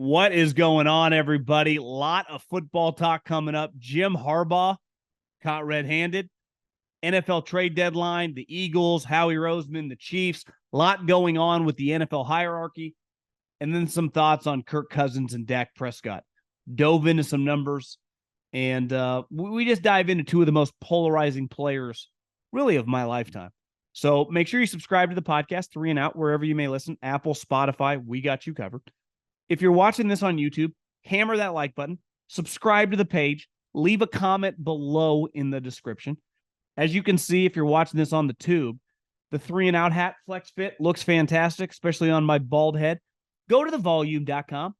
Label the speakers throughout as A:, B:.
A: What is going on, everybody? A lot of football talk coming up. Jim Harbaugh caught red-handed. NFL trade deadline, the Eagles, Howie Roseman, the Chiefs. A lot going on with the NFL hierarchy. And then some thoughts on Kirk Cousins and Dak Prescott. Dove into some numbers. And we just dive into two of the most polarizing players, really, of my lifetime. So make sure you subscribe to the podcast, 3 and Out, wherever you may listen. Apple, Spotify, we got you covered. If you're watching this on YouTube, hammer that like button, subscribe to the page, leave a comment below in the description. As you can see, if you're watching this on the tube, the 3 and Out hat flex fit looks fantastic, especially on my bald head. Go to thevolume.com,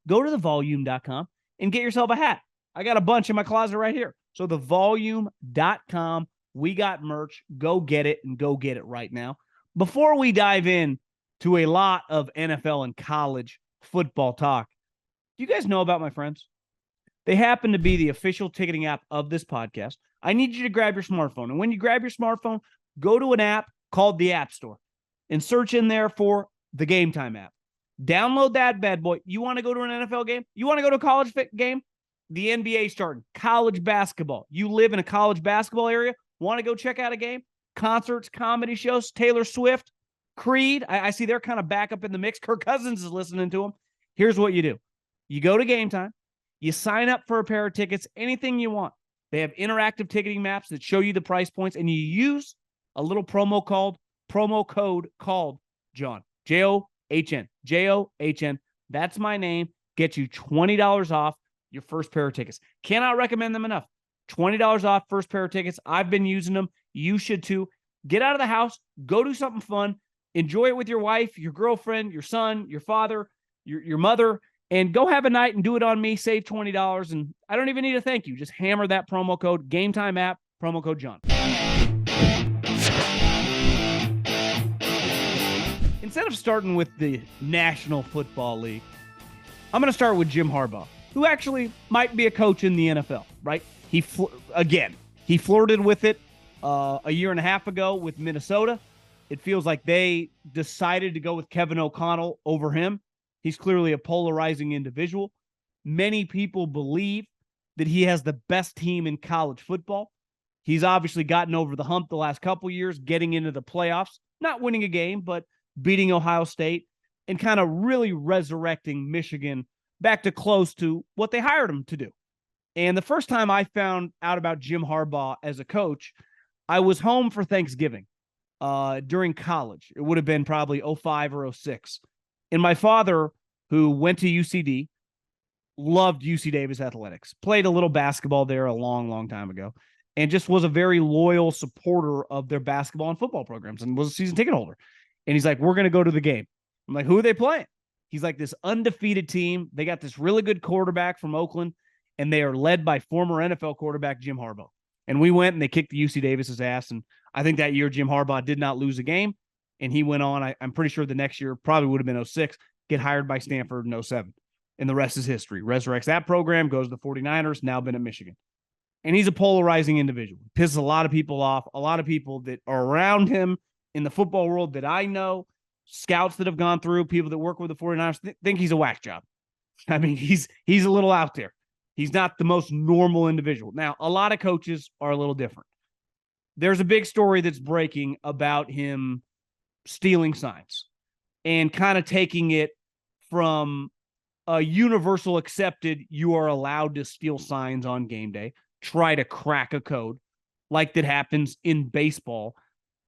A: and get yourself a hat. I got a bunch in my closet right here. So thevolume.com, we got merch. Go get it and go get it right now. Before we dive in to a lot of NFL and college football talk, do you guys know about my friends? They happen to be the official ticketing app of this podcast. I need you to grab your smartphone. And when you grab your smartphone, go to an app called the App Store and search in there for the Gametime app. Download that bad boy. You want to go to an NFL game? You want to go to a college game? The NBA starting. College basketball. You live in a college basketball area? Want to go check out a game? Concerts, comedy shows, Taylor Swift, Creed. I see they're kind of back up in the mix. Kirk Cousins is listening to them. Here's what you do. You go to Gametime. You sign up for a pair of tickets, anything you want. They have interactive ticketing maps that show you the price points, and you use a little promo code called John. John. John. That's my name. Get you $20 off your first pair of tickets. Cannot recommend them enough. $20 off first pair of tickets. I've been using them. You should too. Get out of the house. Go do something fun. Enjoy it with your wife, your girlfriend, your son, your father, your mother, and go have a night and do it on me. Save $20. And I don't even need a thank you. Just hammer that promo code, Gametime app, promo code John. Instead of starting with the National Football League, I'm going to start with Jim Harbaugh, who actually might be a coach in the NFL, right? He flirted with it a year and a half ago with Minnesota. It feels like they decided to go with Kevin O'Connell over him. He's clearly a polarizing individual. Many people believe that he has the best team in college football. He's obviously gotten over the hump the last couple years, getting into the playoffs, not winning a game, but beating Ohio State and kind of really resurrecting Michigan back to close to what they hired him to do. And the first time I found out about Jim Harbaugh as a coach, I was home for Thanksgiving during college. It would have been probably 05 or 06. And my father, who went to UCD, loved UC Davis athletics, played a little basketball there a long, long time ago, and just was a very loyal supporter of their basketball and football programs and was a season ticket holder. And he's like, we're going to go to the game. I'm like, who are they playing? He's like, this undefeated team. They got this really good quarterback from Oakland, and they are led by former NFL quarterback Jim Harbaugh. And we went and they kicked the UC Davis's ass. And I think that year Jim Harbaugh did not lose a game. And he went on, I'm pretty sure the next year probably would have been 06, get hired by Stanford in 07. And the rest is history. Resurrects that program, goes to the 49ers, now been at Michigan. And he's a polarizing individual. Pisses a lot of people off, a lot of people that are around him in the football world that I know, scouts that have gone through, people that work with the 49ers, think he's a whack job. I mean, he's a little out there. He's not the most normal individual. Now, a lot of coaches are a little different. There's a big story that's breaking about him stealing signs and kind of taking it from a universal accepted, you are allowed to steal signs on game day, try to crack a code like that happens in baseball.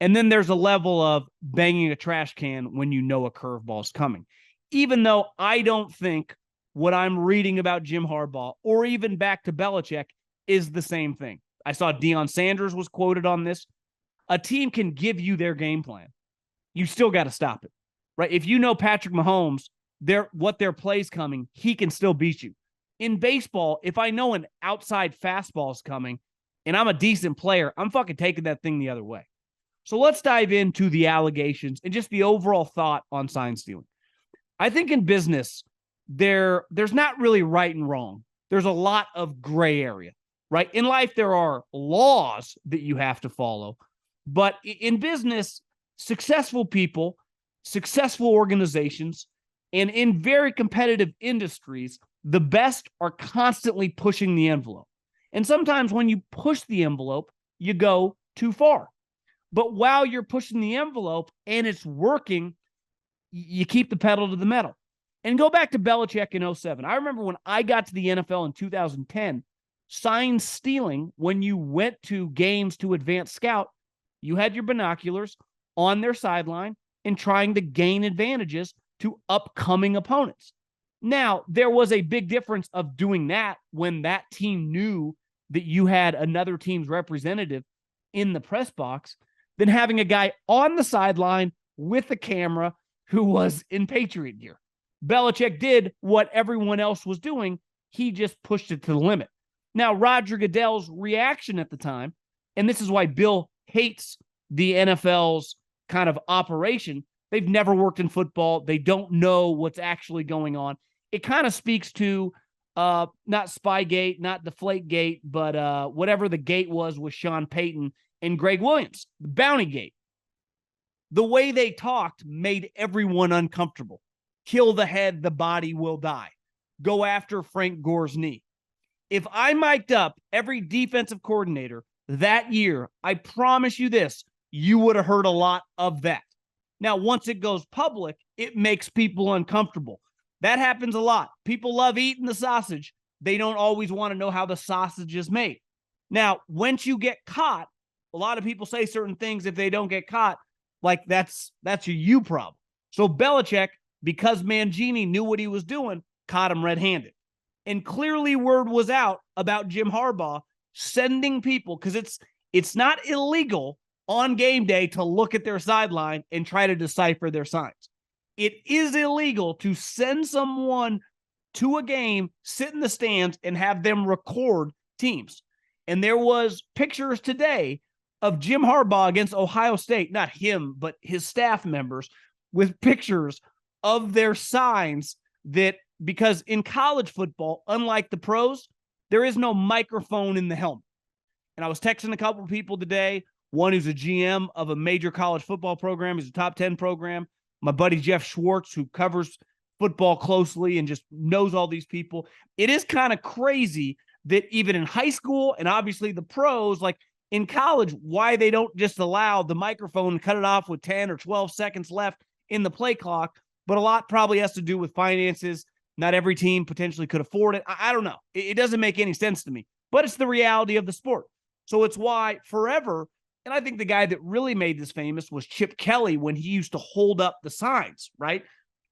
A: And then there's a level of banging a trash can when you know a curveball is coming. Even though I don't think what I'm reading about Jim Harbaugh or even back to Belichick is the same thing. I saw Deion Sanders was quoted on this. A team can give you their game plan. You still got to stop it, right? If you know Patrick Mahomes, what their play's coming, he can still beat you. In baseball, if I know an outside fastball is coming and I'm a decent player, I'm fucking taking that thing the other way. So let's dive into the allegations and just the overall thought on sign stealing. I think in business, there's not really right and wrong. There's a lot of gray area, right? In life, there are laws that you have to follow. But in business, successful people, successful organizations And in very competitive industries, the best are constantly pushing the envelope. And sometimes when you push the envelope, you go too far. But while you're pushing the envelope and it's working, you keep the pedal to the metal. And go back to Belichick in 2007. I remember when I got to the NFL in 2010, sign stealing, when you went to games to advance scout, you had your binoculars on their sideline and trying to gain advantages to upcoming opponents. Now, there was a big difference of doing that when that team knew that you had another team's representative in the press box than having a guy on the sideline with a camera who was in Patriot gear. Belichick did what everyone else was doing. He just pushed it to the limit. Now, Roger Goodell's reaction at the time, and this is why Bill hates the NFL's kind of operation. They've never worked in football. They don't know what's actually going on. It kind of speaks to not Spygate, not Deflategate, but whatever the gate was with Sean Payton and Greg Williams, the Bounty Gate. The way they talked made everyone uncomfortable. Kill the head, the body will die. Go after Frank Gore's knee. If I mic'd up every defensive coordinator that year, I promise you this, you would have heard a lot of that. Now, once it goes public, it makes people uncomfortable. That happens a lot. People love eating the sausage. They don't always want to know how the sausage is made. Now, once you get caught, a lot of people say certain things if they don't get caught, like that's a you problem. So Belichick, because Mangini knew what he was doing, caught him red-handed. And clearly word was out about Jim Harbaugh sending people, because it's not illegal on game day to look at their sideline and try to decipher their signs. It is illegal to send someone to a game, sit in the stands, and have them record teams. And there was pictures today of Jim Harbaugh against Ohio State, not him, but his staff members, with pictures of their signs that, because in college football, unlike the pros, there is no microphone in the helmet. And I was texting a couple of people today, one who's a GM of a major college football program. He's a top 10 program. My buddy Jeff Schwartz, who covers football closely and just knows all these people. It is kind of crazy that even in high school and obviously the pros, like in college, why they don't just allow the microphone and cut it off with 10 or 12 seconds left in the play clock. But a lot probably has to do with finances. Not every team potentially could afford it. I don't know. It doesn't make any sense to me, but it's the reality of the sport. So it's why forever, and I think the guy that really made this famous was Chip Kelly when he used to hold up the signs, right,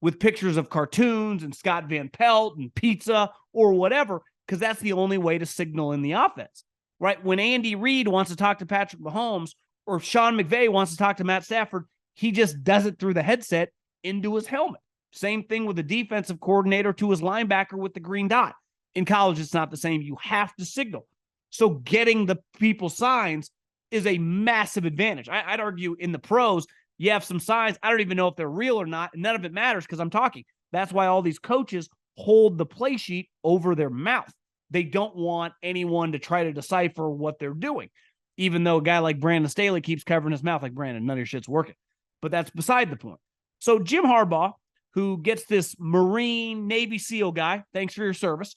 A: with pictures of cartoons and Scott Van Pelt and pizza or whatever, because that's the only way to signal in the offense, right? When Andy Reid wants to talk to Patrick Mahomes or if Sean McVay wants to talk to Matt Stafford, he just does it through the headset into his helmet. Same thing with the defensive coordinator to his linebacker with the green dot. In college, it's not the same. You have to signal. So getting the people signs is a massive advantage. I'd argue in the pros, you have some signs. I don't even know if they're real or not. And none of it matters because I'm talking. That's why all these coaches hold the play sheet over their mouth. They don't want anyone to try to decipher what they're doing. Even though a guy like Brandon Staley keeps covering his mouth like, Brandon, none of your shit's working. But that's beside the point. So Jim Harbaugh, who gets this Marine Navy SEAL guy, thanks for your service,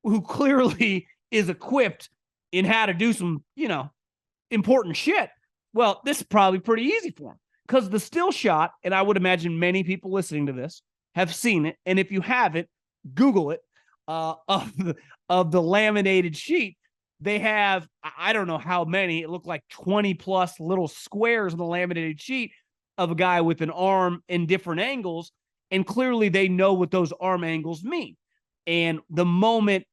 A: who clearly is equipped in how to do some, important shit. Well, this is probably pretty easy for him because the still shot, and I would imagine many people listening to this have seen it. And if you haven't, Google it, of the laminated sheet. They have, I don't know how many, it looked like 20 plus little squares on the laminated sheet of a guy with an arm in different angles. And clearly they know what those arm angles mean. And the moment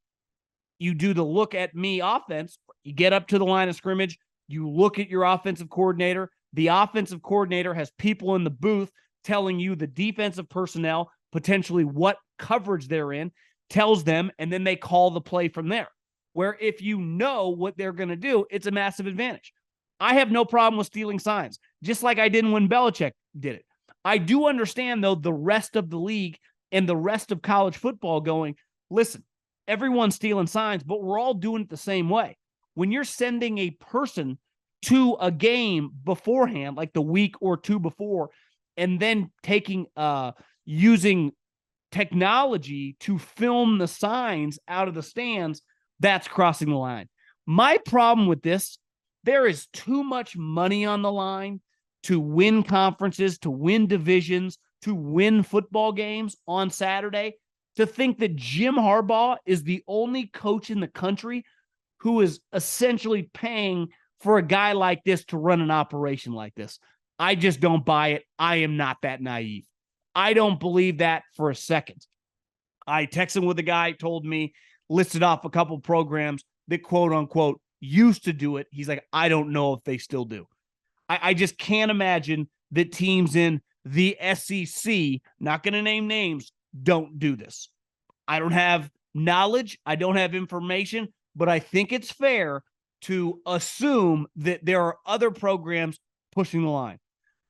A: you do the look at me offense, you get up to the line of scrimmage, you look at your offensive coordinator. The offensive coordinator has people in the booth telling you the defensive personnel, potentially what coverage they're in, tells them, and then they call the play from there. Where if you know what they're going to do, it's a massive advantage. I have no problem with stealing signs, just like I didn't when Belichick did it. I do understand, though, the rest of the league and the rest of college football going, listen, everyone's stealing signs, but we're all doing it the same way. When you're sending a person to a game beforehand, like the week or two before, and then using technology to film the signs out of the stands, that's crossing the line. My problem with this, there is too much money on the line to win conferences, to win divisions, to win football games on Saturday, to think that Jim Harbaugh is the only coach in the country who is essentially paying for a guy like this to run an operation like this. I just don't buy it. I am not that naive. I don't believe that for a second. I texted with a guy, told me, listed off a couple programs that quote unquote used to do it. He's like, I don't know if they still do. I just can't imagine that teams in the SEC, not going to name names, don't do this. I don't have knowledge. I don't have information, but I think it's fair to assume that there are other programs pushing the line.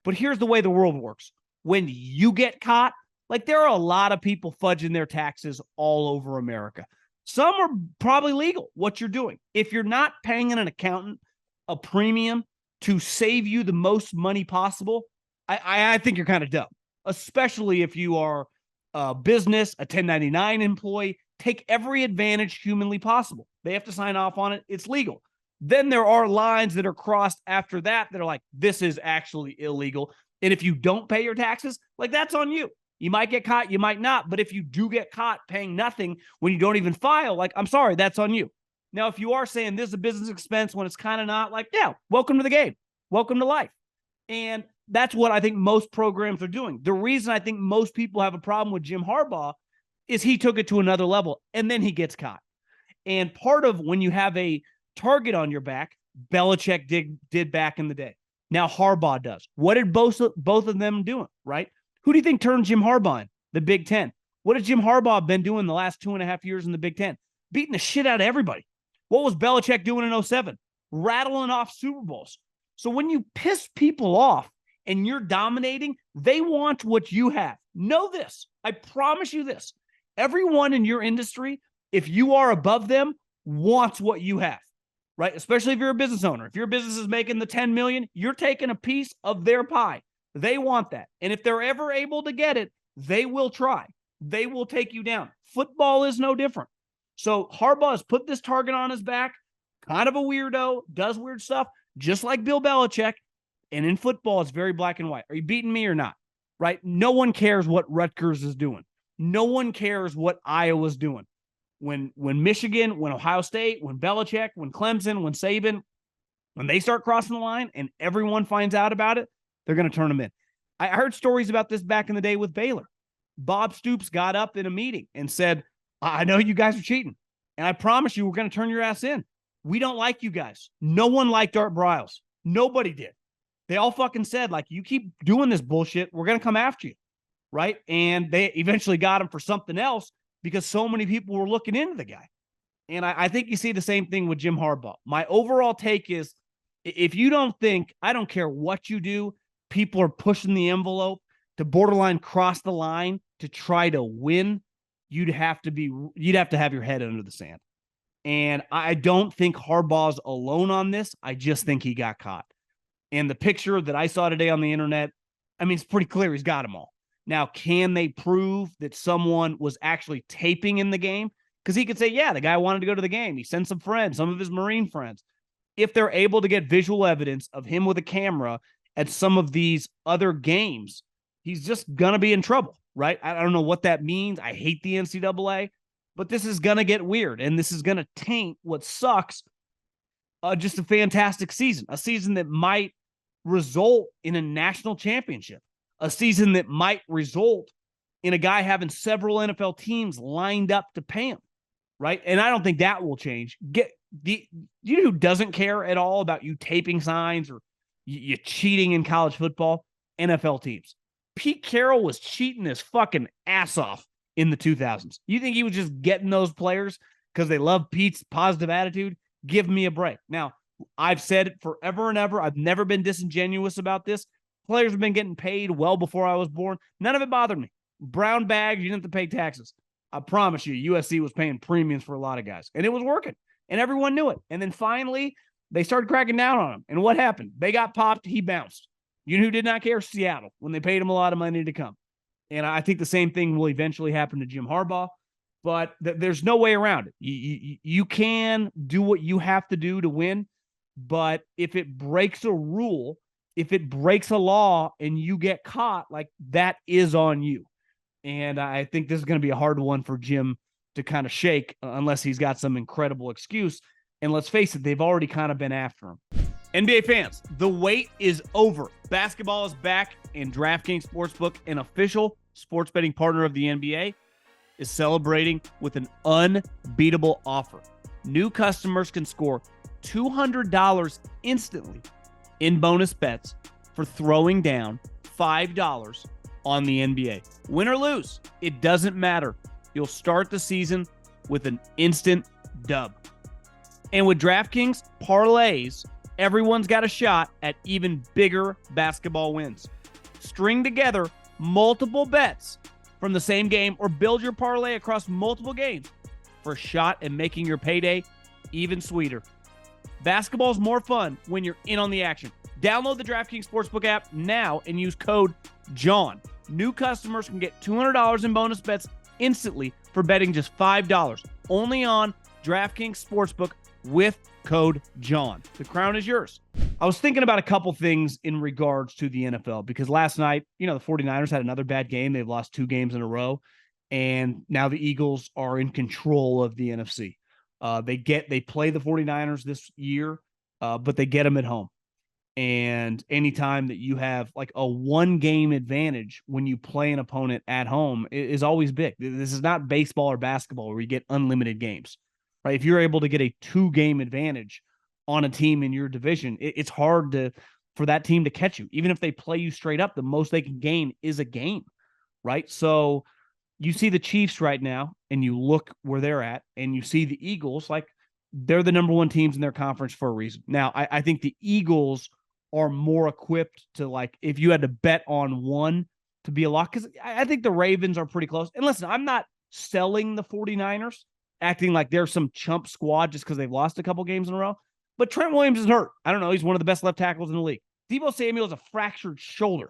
A: But here's the way the world works. When you get caught, like there are a lot of people fudging their taxes all over America. Some are probably legal, what you're doing. If you're not paying an accountant a premium to save you the most money possible, I think you're kind of dumb, especially if you are a business, a 1099 employee. Take every advantage humanly possible. They have to sign off on it. It's legal. Then there are lines that are crossed after that that are like, this is actually illegal. And if you don't pay your taxes, like that's on you. You might get caught, you might not. But if you do get caught paying nothing when you don't even file, like, I'm sorry, that's on you. Now, if you are saying this is a business expense when it's kind of not, like, yeah, welcome to the game. Welcome to life. And that's what I think most programs are doing. The reason I think most people have a problem with Jim Harbaugh is he took it to another level and then he gets caught. And part of when you have a target on your back, Belichick did back in the day. Now Harbaugh does. What did both of them doing, right? Who do you think turned Jim Harbaugh in? The Big Ten. What has Jim Harbaugh been doing the last 2.5 years in the Big Ten? Beating the shit out of everybody. What was Belichick doing in 2007? Rattling off Super Bowls. So when you piss people off and you're dominating, they want what you have. Know this. I promise you this. Everyone in your industry, if you are above them, wants what you have, right? Especially if you're a business owner. If your business is making the 10 million, you're taking a piece of their pie. They want that. And if they're ever able to get it, they will try. They will take you down. Football is no different. So Harbaugh has put this target on his back, kind of a weirdo, does weird stuff, just like Bill Belichick. And in football, it's very black and white. Are you beating me or not? Right? No one cares what Rutgers is doing. No one cares what Iowa's doing. When Michigan, when Ohio State, when Belichick, when Clemson, when Saban, when they start crossing the line and everyone finds out about it, they're going to turn them in. I heard stories about this back in the day with Baylor. Bob Stoops got up in a meeting and said, I know you guys are cheating, and I promise you we're going to turn your ass in. We don't like you guys. No one liked Art Briles. Nobody did. They all fucking said, like, you keep doing this bullshit, we're going to come after you, right? And they eventually got him for something else because so many people were looking into the guy. And I think you see the same thing with Jim Harbaugh. My overall take is, if you don't think, I don't care what you do, people are pushing the envelope to borderline cross the line to try to win, you'd have to have your head under the sand. And I don't think Harbaugh's alone on this. I just think he got caught. And the picture that I saw today on the internet, I mean, it's pretty clear he's got them all. Now, can they prove that someone was actually taping in the game? Because he could say, yeah, the guy wanted to go to the game. He sent some friends, some of his Marine friends. If they're able to get visual evidence of him with a camera at some of these other games, he's just going to be in trouble, right? I don't know what that means. I hate the NCAA, but this is going to get weird, and this is going to taint what sucks, just a fantastic season, a season that might result in a national championship, a season that might result in a guy having several NFL teams lined up to pay him, right? And I don't think that will change. You know who doesn't care at all about you taping signs or you cheating in college football? NFL teams. Pete Carroll was cheating his fucking ass off in the 2000s. You think he was just getting those players because they love Pete's positive attitude? Give me a break. Now, I've said it forever and ever. I've never been disingenuous about this. Players have been getting paid well before I was born. None of it bothered me. Brown bags, you didn't have to pay taxes. I promise you, USC was paying premiums for a lot of guys, and it was working, and everyone knew it. And then finally, they started cracking down on him. And what happened? They got popped. He bounced. You know who did not care? Seattle, when they paid him a lot of money to come. And I think the same thing will eventually happen to Jim Harbaugh, but there's no way around it. You can do what you have to do to win, but if it breaks a rule, if it breaks a law and you get caught, like, that is on you. And I think this is going to be a hard one for Jim to kind of shake unless he's got some incredible excuse. And let's face it, they've already kind of been after him. NBA fans, the wait is over. Basketball is back, and DraftKings Sportsbook, an official sports betting partner of the NBA, is celebrating with an unbeatable offer. New customers can score $200 instantly in bonus bets for throwing down $5 on the NBA. Win or lose, it doesn't matter. You'll start the season with an instant dub. And with DraftKings parlays, everyone's got a shot at even bigger basketball wins. String together multiple bets from the same game or build your parlay across multiple games for a shot at making your payday even sweeter. Basketball's more fun when you're in on the action. Download the DraftKings Sportsbook app now and use code JOHN. New customers can get $200 in bonus bets instantly for betting just $5. Only on DraftKings Sportsbook with code JOHN. The crown is yours. I was thinking about a couple things in regards to the NFL because last night, the 49ers had another bad game. They've lost 2 games in a row, and now the Eagles are in control of the NFC. They play the 49ers this year, but they get them at home. And anytime that you have like a 1-game advantage when you play an opponent at home is always big. This is not baseball or basketball where you get unlimited games, right? If you're able to get a 2-game advantage on a team in your division, it's hard for that team to catch you. Even if they play you straight up, the most they can gain is a game, right? So you see the Chiefs right now and you look where they're at and you see the Eagles, like, they're the number 1 teams in their conference for a reason. Now, I think the Eagles are more equipped to, like, if you had to bet on one to be a lock, because I think the Ravens are pretty close. And listen, I'm not selling the 49ers, acting like they're some chump squad just because they've lost a couple games in a row. But Trent Williams is hurt. I don't know. He's one of the best left tackles in the league. Deebo Samuel has a fractured shoulder.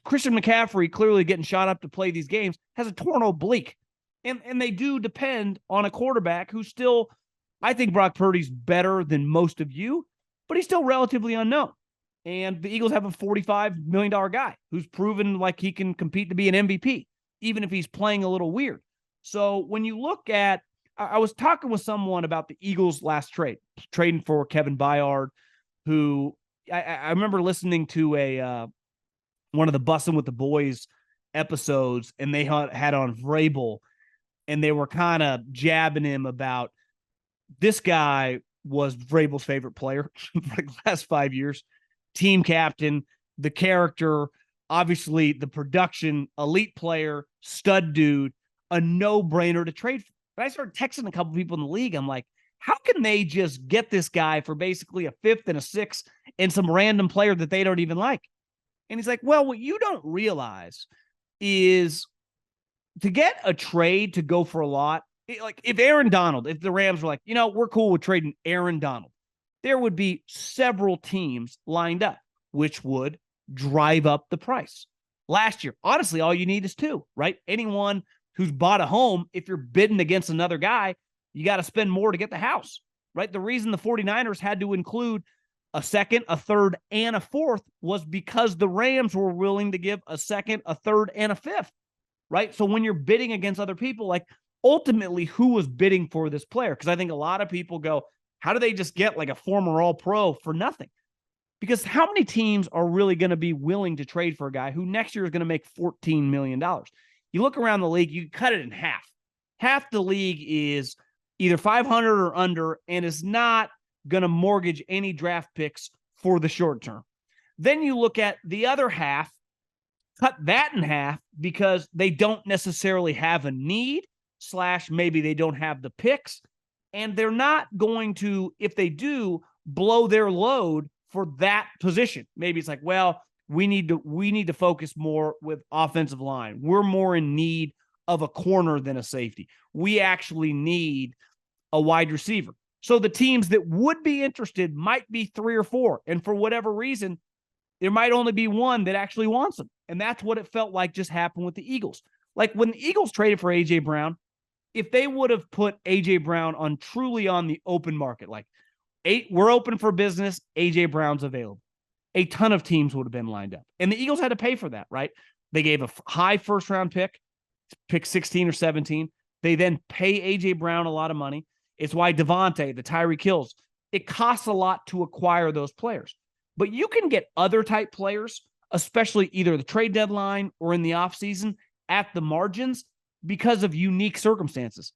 A: Christian McCaffrey, clearly getting shot up to play these games, has a torn oblique. And they do depend on a quarterback who's still, I think Brock Purdy's better than most of you, but he's still relatively unknown. And the Eagles have a $45 million guy who's proven like he can compete to be an MVP, even if he's playing a little weird. So when you look at, I was talking with someone about the Eagles' last trading for Kevin Byard, who I remember listening to one of the Bussin' with the Boys episodes, and they had on Vrabel, and they were kind of jabbing him about this guy was Vrabel's favorite player for the last 5 years. Team captain, the character, obviously the production, elite player, stud dude, a no-brainer to trade for. But I started texting a couple people in the league. I'm like, how can they just get this guy for basically a 5th and a 6th and some random player that they don't even like? And he's like, well, what you don't realize is to get a trade to go for a lot, like if Aaron Donald, if the Rams were like, we're cool with trading Aaron Donald, there would be several teams lined up, which would drive up the price. Last year, honestly, all you need is 2, right? Anyone who's bought a home, if you're bidding against another guy, you got to spend more to get the house, right? The reason the 49ers had to include a 2nd, a 3rd, and a 4th was because the Rams were willing to give a 2nd, a 3rd, and a 5th, right? So when you're bidding against other people, like, ultimately, who was bidding for this player? Because I think a lot of people go, how do they just get like a former All-Pro for nothing? Because how many teams are really going to be willing to trade for a guy who next year is going to make $14 million? You look around the league, you cut it in half. Half the league is either 500 or under and is not going to mortgage any draft picks for the short term. Then you look at the other half, cut that in half because they don't necessarily have a need, / maybe they don't have the picks, and they're not going to, if they do, blow their load for that position. Maybe it's like, well, we need to focus more with offensive line. We're more in need of a corner than a safety. We actually need a wide receiver. So the teams that would be interested might be 3 or 4. And for whatever reason, there might only be one that actually wants him. And that's what it felt like just happened with the Eagles. Like when the Eagles traded for A.J. Brown, if they would have put A.J. Brown on truly on the open market, like we're open for business, A.J. Brown's available, a ton of teams would have been lined up. And the Eagles had to pay for that, right? They gave a high first-round pick 16 or 17. They then pay A.J. Brown a lot of money. It's why Devontae, the Tyreek Hills, it costs a lot to acquire those players. But you can get other type players, especially either the trade deadline or in the offseason at the margins because of unique circumstances.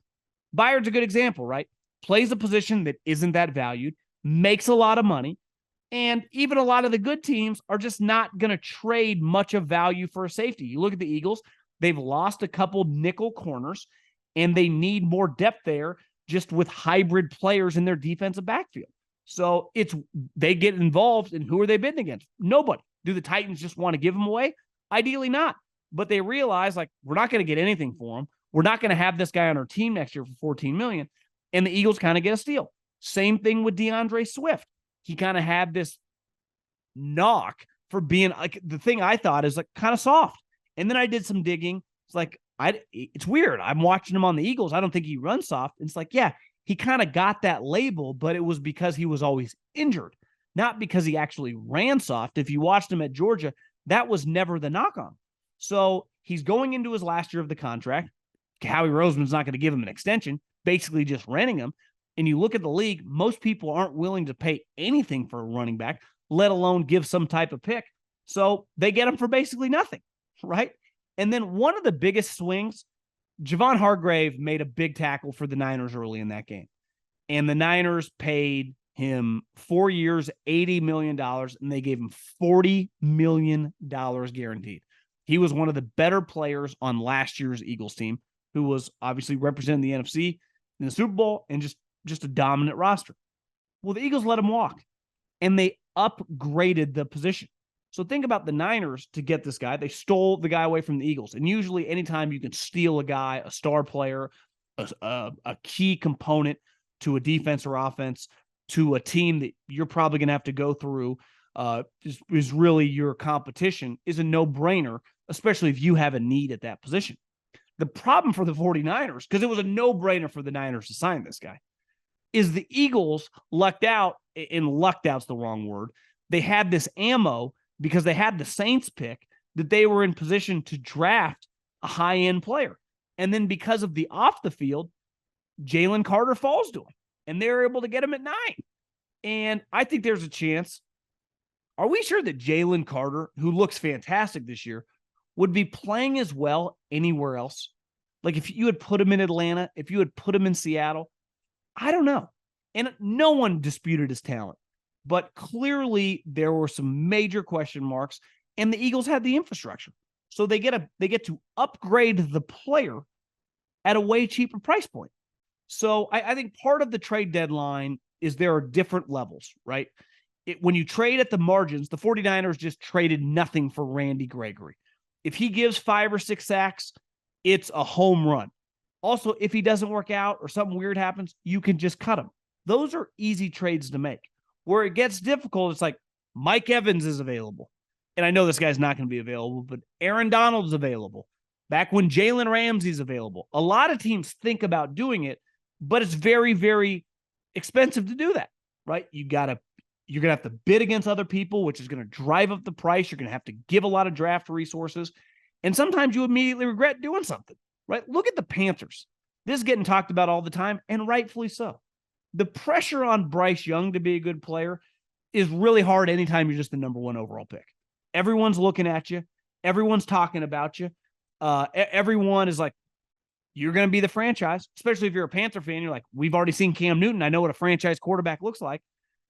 A: Byard's a good example, right? Plays a position that isn't that valued, makes a lot of money, and even a lot of the good teams are just not going to trade much of value for a safety. You look at the Eagles, they've lost a couple nickel corners, and they need more depth there just with hybrid players in their defensive backfield. So they get involved, and who are they bidding against? Nobody. Do the Titans just want to give them away? Ideally not. But they realize, like, we're not going to get anything for him. We're not going to have this guy on our team next year for $14 million. And the Eagles kind of get a steal. Same thing with DeAndre Swift. He kind of had this knock for being like, the thing I thought is like kind of soft. And then I did some digging. It's like, it's weird. I'm watching him on the Eagles. I don't think he runs soft. It's like, yeah, he kind of got that label, but it was because he was always injured, not because he actually ran soft. If you watched him at Georgia, that was never the knock on. So he's going into his last year of the contract. Howie Roseman's not going to give him an extension, basically just renting him. And you look at the league, most people aren't willing to pay anything for a running back, let alone give some type of pick. So they get him for basically nothing, right? And then one of the biggest swings, Javon Hargrave made a big tackle for the Niners early in that game. And the Niners paid him 4 years, $80 million, and they gave him $40 million guaranteed. He was one of the better players on last year's Eagles team, who was obviously representing the NFC in the Super Bowl and just a dominant roster. Well, the Eagles let him walk, and they upgraded the position. So think about the Niners to get this guy. They stole the guy away from the Eagles. And usually anytime you can steal a guy, a star player, a key component to a defense or offense, to a team that you're probably going to have to go through is really your competition, is a no-brainer, especially if you have a need at that position. The problem for the 49ers, because it was a no-brainer for the Niners to sign this guy, is the Eagles lucked out, and lucked out's the wrong word. They had this ammo because they had the Saints pick that they were in position to draft a high-end player. And then because of the off the field, Jalen Carter falls to him, and they're able to get him at 9. And I think there's a chance. Are we sure that Jalen Carter, who looks fantastic this year, would be playing as well anywhere else? Like if you had put him in Atlanta, if you had put him in Seattle, I don't know. And no one disputed his talent, but clearly there were some major question marks, and the Eagles had the infrastructure. So they get to upgrade the player at a way cheaper price point. So I think part of the trade deadline is there are different levels, right? When you trade at the margins, the 49ers just traded nothing for Randy Gregory. If he gives 5 or 6 sacks, it's a home run. Also, if he doesn't work out or something weird happens, you can just cut him. Those are easy trades to make. Where it gets difficult, it's like Mike Evans is available. And I know this guy's not going to be available, but Aaron Donald's available. Back when Jalen Ramsey's available. A lot of teams think about doing it, but it's very, very expensive to do that, right? You're going to have to bid against other people, which is going to drive up the price. You're going to have to give a lot of draft resources. And sometimes you immediately regret doing something, right? Look at the Panthers. This is getting talked about all the time, and rightfully so. The pressure on Bryce Young to be a good player is really hard anytime you're just the number 1 overall pick. Everyone's looking at you. Everyone's talking about you. Everyone is like, you're going to be the franchise, especially if you're a Panther fan. You're like, we've already seen Cam Newton. I know what a franchise quarterback looks like.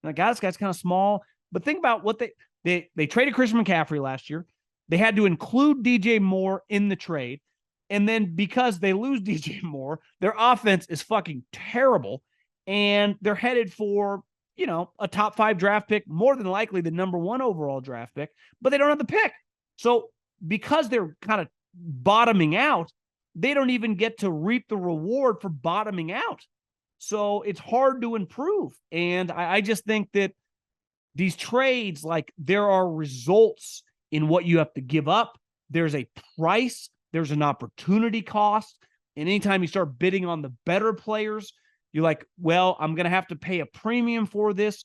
A: And like, God, this guy's kind of small. But think about what they traded Christian McCaffrey last year. They had to include DJ Moore in the trade. And then because they lose DJ Moore, their offense is fucking terrible. And they're headed for, a top 5 draft pick, more than likely the number 1 overall draft pick, but they don't have the pick. So because they're kind of bottoming out, they don't even get to reap the reward for bottoming out. So it's hard to improve. And I just think that these trades, like there are results in what you have to give up. There's a price, there's an opportunity cost. And anytime you start bidding on the better players, you're like, well, I'm going to have to pay a premium for this.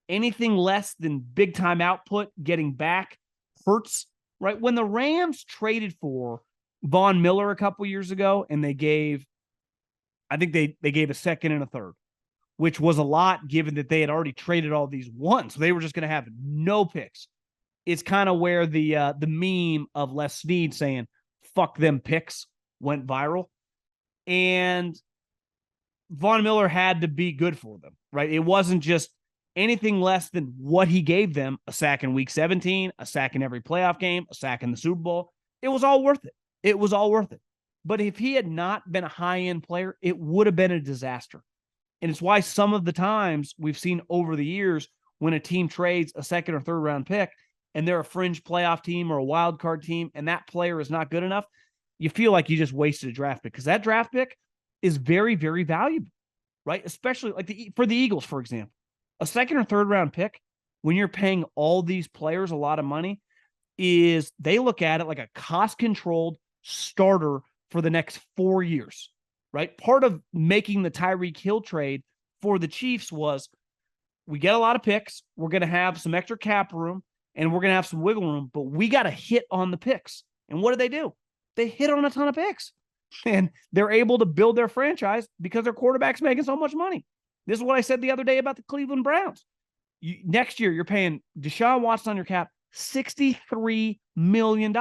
A: Anything less than big time output getting back hurts, right? When the Rams traded for Von Miller a couple years ago, and they gave, I think they gave a second and a third, which was a lot given that they had already traded all these ones. So they were just going to have no picks. It's kind of where the meme of Les Snead saying, fuck them picks went viral. And Von Miller had to be good for them, right? It wasn't just anything less than what he gave them, a sack in week 17, a sack in every playoff game, a sack in the Super Bowl. It was all worth it. It was all worth it. But if he had not been a high-end player, it would have been a disaster. And it's why some of the times we've seen over the years when a team trades a second or third round pick and they're a fringe playoff team or a wild card team and that player is not good enough, you feel like you just wasted a draft pick because that draft pick is very, very valuable, right? Especially like for the Eagles, for example. A second or third round pick, when you're paying all these players a lot of money, is they look at it like a cost-controlled starter for the next 4 years, right? Part of making the Tyreek Hill trade for the Chiefs was we get a lot of picks, we're going to have some extra cap room, and we're going to have some wiggle room, but we got to hit on the picks. And what do? They hit on a ton of picks. And they're able to build their franchise because their quarterback's making so much money. This is what I said the other day about the Cleveland Browns. Next year, you're paying Deshaun Watson on your cap $63 million.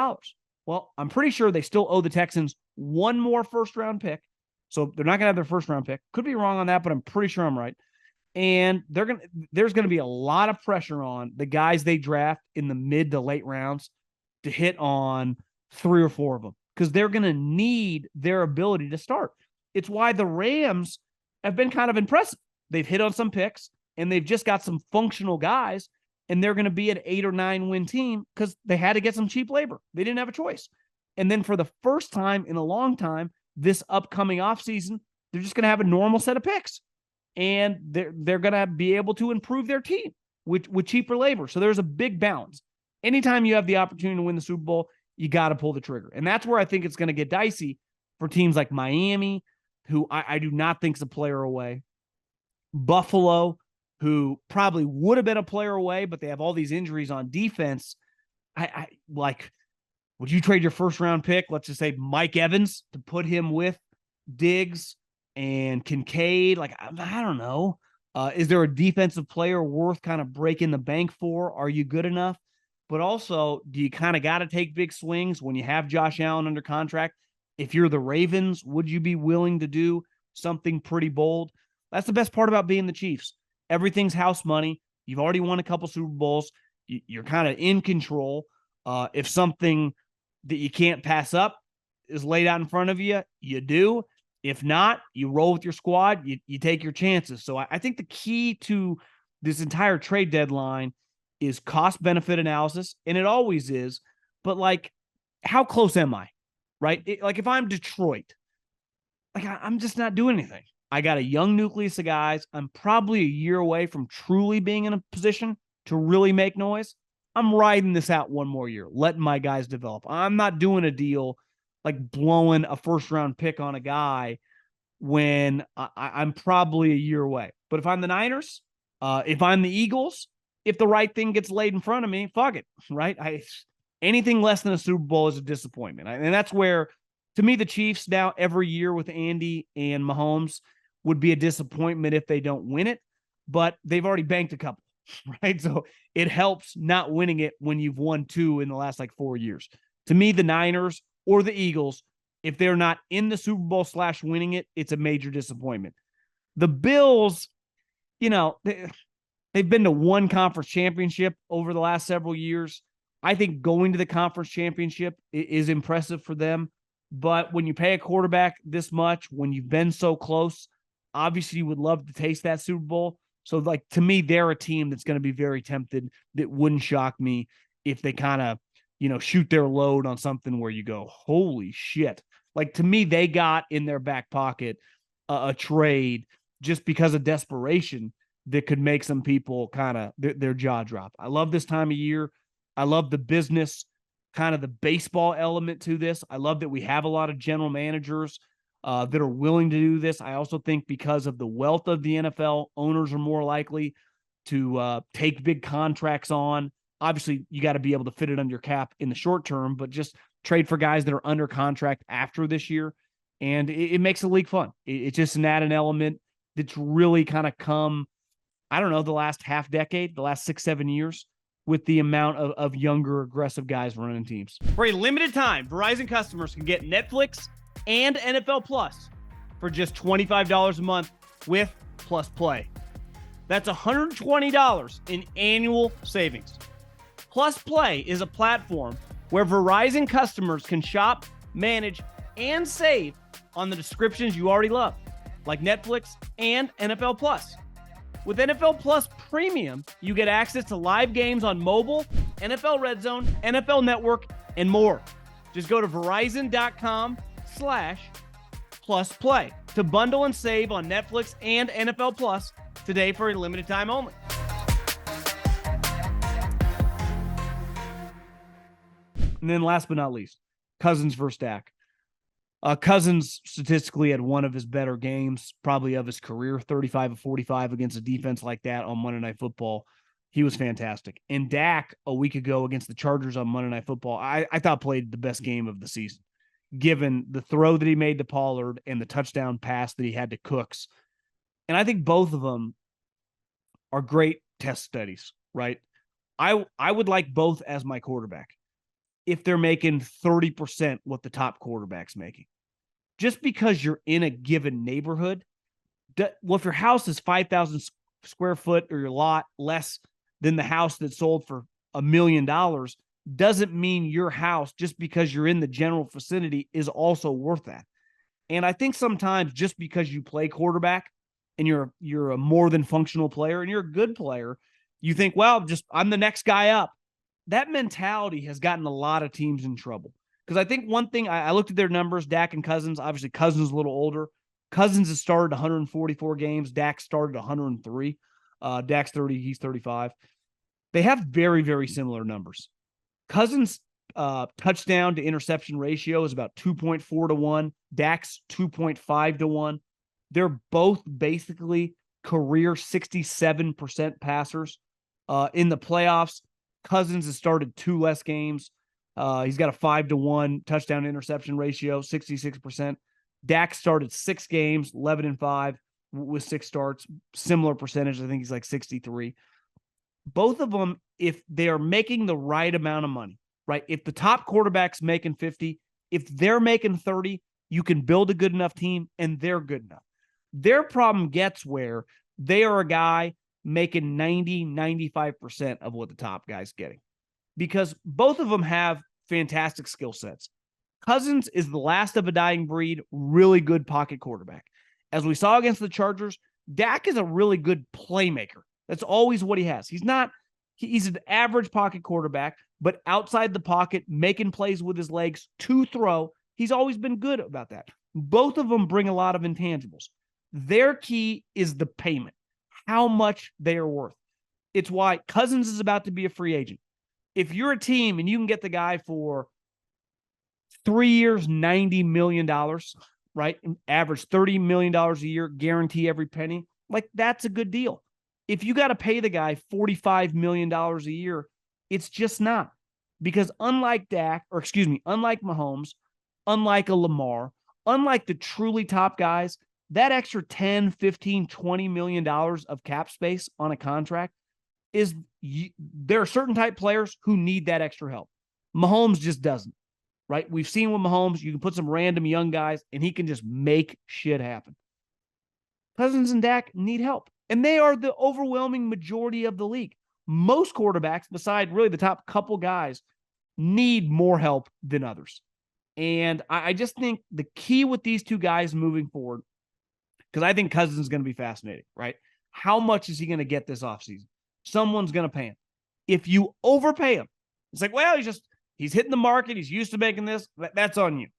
A: Well, I'm pretty sure they still owe the Texans one more first-round pick. So they're not going to have their first-round pick. Could be wrong on that, but I'm pretty sure I'm right. And there's going to be a lot of pressure on the guys they draft in the mid to late rounds to hit on 3 or 4 of them because they're going to need their ability to start. It's why the Rams have been kind of impressive. They've hit on some picks, and they've just got some functional guys, and they're going to be an 8 or 9 win team because they had to get some cheap labor. They didn't have a choice. And then for the first time in a long time, this upcoming offseason, they're just going to have a normal set of picks. And they're going to be able to improve their team with cheaper labor. So there's a big balance. Anytime you have the opportunity to win the Super Bowl, you got to pull the trigger. And that's where I think it's going to get dicey for teams like Miami, who I do not think is a player away. Buffalo, who probably would have been a player away, but they have all these injuries on defense. I like, would you trade your first round pick, let's just say Mike Evans, to put him with Diggs and Kincaid? Like, I don't know. Is there a defensive player worth kind of breaking the bank for? Are you good enough? But also, do you kind of got to take big swings when you have Josh Allen under contract? If you're the Ravens, would you be willing to do something pretty bold? That's the best part about being the Chiefs. Everything's house money. You've already won a couple Super Bowls. You're kind of in control. If something that you can't pass up is laid out in front of you, you do. If not, you roll with your squad. You take your chances. So I think the key to this entire trade deadline is cost-benefit analysis, and it always is. But, like, how close am I, right? Like, if I'm Detroit, like, I'm just not doing anything. I got a young nucleus of guys. I'm probably a year away from truly being in a position to really make noise. I'm riding this out one more year, letting my guys develop. I'm not doing a deal like blowing a first-round pick on a guy when I'm probably a year away. But if I'm the Niners, if I'm the Eagles, if the right thing gets laid in front of me, fuck it, right? Anything less than a Super Bowl is a disappointment. And that's where, to me, the Chiefs now every year with Andy and Mahomes would be a disappointment if they don't win it. But they've already banked a couple, right? So it helps not winning it when you've won 2 in the last, 4 years. To me, the Niners or the Eagles, if they're not in the Super Bowl / winning it, it's a major disappointment. The Bills, they've been to one conference championship over the last several years. I think going to the conference championship is impressive for them. But when you pay a quarterback this much, when you've been so close, obviously you would love to taste that Super Bowl. So, to me, they're a team that's going to be very tempted. That wouldn't shock me if they kind of, shoot their load on something where you go, holy shit. To me, they got in their back pocket a trade just because of desperation that could make some people kind of their jaw drop. I love this time of year. I love the business, kind of the baseball element to this. I love that we have a lot of general managers that are willing to do this. I also think because of the wealth of the NFL, owners are more likely to take big contracts on. Obviously, you got to be able to fit it under your cap in the short term, but just trade for guys that are under contract after this year. And it makes the league fun. It's just an added element that's really kind of come, I don't know, the last half decade, the last 6-7 years, with the amount of younger, aggressive guys running teams. For a limited time, Verizon customers can get Netflix and NFL Plus for just $25 a month with Plus Play. That's $120 in annual savings. Plus Play is a platform where Verizon customers can shop, manage, and save on the subscriptions you already love, like Netflix and NFL Plus. With NFL Plus Premium, you get access to live games on mobile, NFL Red Zone, NFL Network, and more. Just go to Verizon.com/plusplay to bundle and save on Netflix and NFL Plus today for a limited time only. And then last but not least, Cousins versus Dak. Cousins statistically had one of his better games, probably of his career, 35 of 45 against a defense like that on Monday Night Football. He was fantastic. And Dak, a week ago against the Chargers on Monday Night Football, I thought played the best game of the season, given the throw that he made to Pollard and the touchdown pass that he had to Cooks. And I think both of them are great test studies, right? I would like both as my quarterback if they're making 30% what the top quarterback's making. Just because you're in a given neighborhood, well, if your house is 5,000 square foot or your lot less than the house that sold for $1 million, doesn't mean your house, just because you're in the general vicinity, is also worth that. And I think sometimes just because you play quarterback and you're a more than functional player and you're a good player, you think, well, just I'm the next guy up. That mentality has gotten a lot of teams in trouble. Because I think one thing, I looked at their numbers, Dak and Cousins. Obviously, Cousins is a little older. Cousins has started 144 games. Dak started 103. Dak's 30, he's 35. They have very, very similar numbers. Cousins' touchdown to interception ratio is about 2.4 to 1. Dak's 2.5 to 1. They're both basically career 67% passers. In the playoffs, Cousins has started 2 less games. He's got a 5-to-1 touchdown interception ratio, 66%. Dak started 6 games, 11-5 with 6 starts, similar percentage. I think he's like 63. Both of them, if they are making the right amount of money, right? If the top quarterback's making 50, if they're making 30, you can build a good enough team and they're good enough. Their problem gets where they are a guy making 90, 95% of what the top guy's getting, because both of them have fantastic skill sets. Cousins is the last of a dying breed, really good pocket quarterback. As we saw against the Chargers, Dak is a really good playmaker. That's always what he has. He's an average pocket quarterback, but outside the pocket, making plays with his legs to throw, he's always been good about that. Both of them bring a lot of intangibles. Their key is the payment, how much they are worth. It's why Cousins is about to be a free agent. If you're a team and you can get the guy for 3 years, $90 million, right? Average $30 million a year, guarantee every penny, like that's a good deal. If you got to pay the guy $45 million a year, it's just not. Because unlike Mahomes, unlike a Lamar, unlike the truly top guys, that extra 10, 15, $20 million of cap space on a contract there are certain type players who need that extra help. Mahomes just doesn't, right? We've seen with Mahomes, you can put some random young guys and he can just make shit happen. Cousins and Dak need help, and they are the overwhelming majority of the league. Most quarterbacks, beside really the top couple guys, need more help than others. And I just think the key with these two guys moving forward, because I think Cousins is going to be fascinating, right? How much is he going to get this offseason? Someone's going to pay him. If you overpay him, it's like, well, he's hitting the market. He's used to making this. That's on you.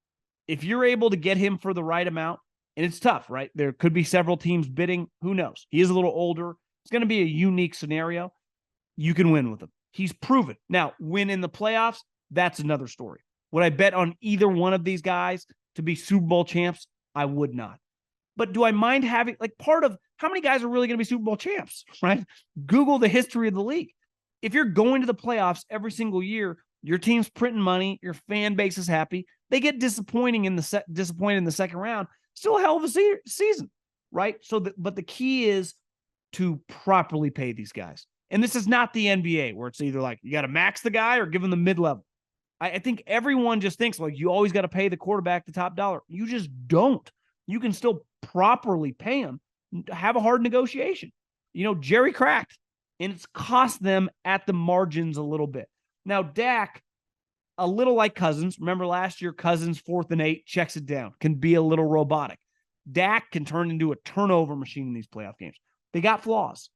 A: If you're able to get him for the right amount, and it's tough, right? There could be several teams bidding. Who knows? He is a little older. It's going to be a unique scenario. You can win with him. He's proven. Now, win in the playoffs, that's another story. Would I bet on either one of these guys to be Super Bowl champs? I would not. But do I mind having, like, part of how many guys are really going to be Super Bowl champs, right? Google the history of the league. If you're going to the playoffs every single year, your team's printing money, your fan base is happy. They get disappointed in the second round. Still a hell of a season, right? But the key is to properly pay these guys. And this is not the NBA where it's either like you got to max the guy or give him the mid-level. I think everyone just thinks like you always got to pay the quarterback the top dollar. You just don't. You can still properly pay him, have a hard negotiation. Jerry cracked, and it's cost them at the margins a little bit. Now, Dak, a little like Cousins. Remember last year, Cousins 4th and 8, checks it down, can be a little robotic. Dak can turn into a turnover machine in these playoff games. They got flaws,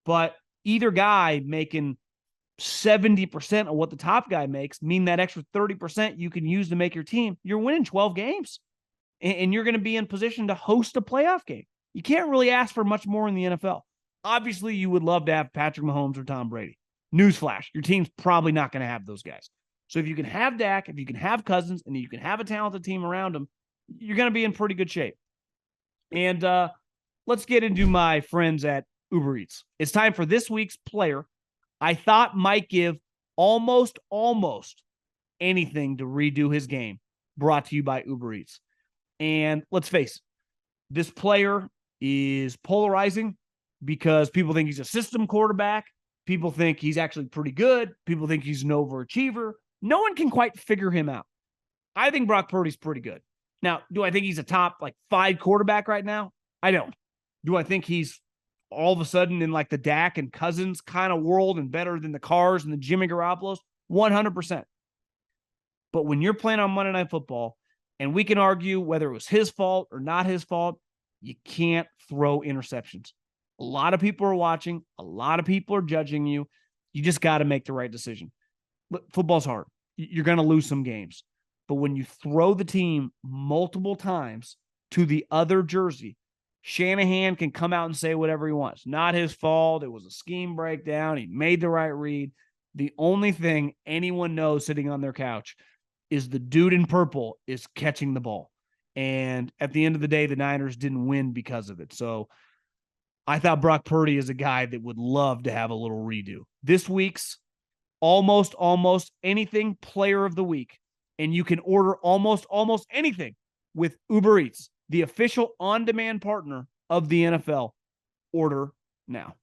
A: but either guy making 70% of what the top guy makes mean that extra 30% you can use to make your team. You're winning 12 games, and you're going to be in position to host a playoff game. You can't really ask for much more in the NFL. Obviously, you would love to have Patrick Mahomes or Tom Brady. Newsflash, your team's probably not going to have those guys. So if you can have Dak, if you can have Cousins, and you can have a talented team around them, you're going to be in pretty good shape. And let's get into my friends at Uber Eats. It's time for this week's player I thought might give almost anything to redo his game, brought to you by Uber Eats. And let's face it, this player is polarizing because people think he's a system quarterback. People think he's actually pretty good. People think he's an overachiever. No one can quite figure him out. I think Brock Purdy's pretty good. Now, do I think he's a top 5 quarterback right now? I don't. Do I think he's all of a sudden in the Dak and Cousins kind of world and better than the Carrs and the Jimmy Garoppolo's? 100%. But when you're playing on Monday Night Football, and we can argue whether it was his fault or not his fault, you can't throw interceptions. A lot of people are watching. A lot of people are judging you. You just got to make the right decision. Football's hard. You're going to lose some games. But when you throw the team multiple times to the other jersey, Shanahan can come out and say whatever he wants. Not his fault. It was a scheme breakdown. He made the right read. The only thing anyone knows sitting on their couch is the dude in purple is catching the ball. And at the end of the day, the Niners didn't win because of it. So I thought Brock Purdy is a guy that would love to have a little redo. This week's almost anything player of the week. And you can order almost anything with Uber Eats, the official on-demand partner of the NFL. Order now.